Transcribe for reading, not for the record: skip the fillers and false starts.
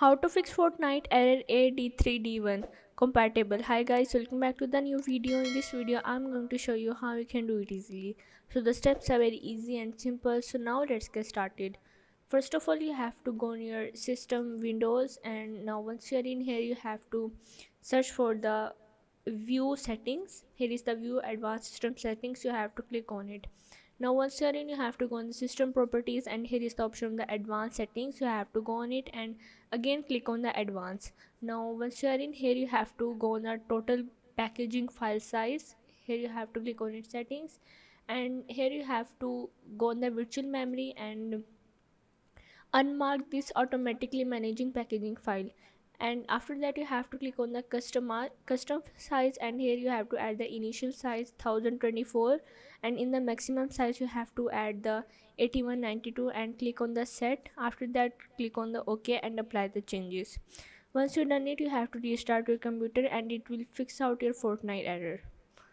How to fix Fortnite error AD3D1 compatible. Hi guys, welcome back to the new video. In this video I'm going to show you how you can do it easily. So the steps are very easy and simple. So now let's get started. First of all, you have to go on your system windows, and now once you are in here you have to search for the view settings. Here is the view advanced system settings. You have to click on it. Now once you're in, you have to go on the system properties, and here is the option of the advanced settings. You have to go on it and again click on the advanced. Now once you are in here, you have to go on the total packaging file size. Here you have to click on its settings, and here you have to go on the virtual memory and unmark this automatically managing packaging file. And after that you have to click on the custom size, and here you have to add the initial size 1024, and in the maximum size you have to add the 8192 and click on the set. After that click on the ok and apply the changes. Once you done it, you have to restart your computer and it will fix out your Fortnite error.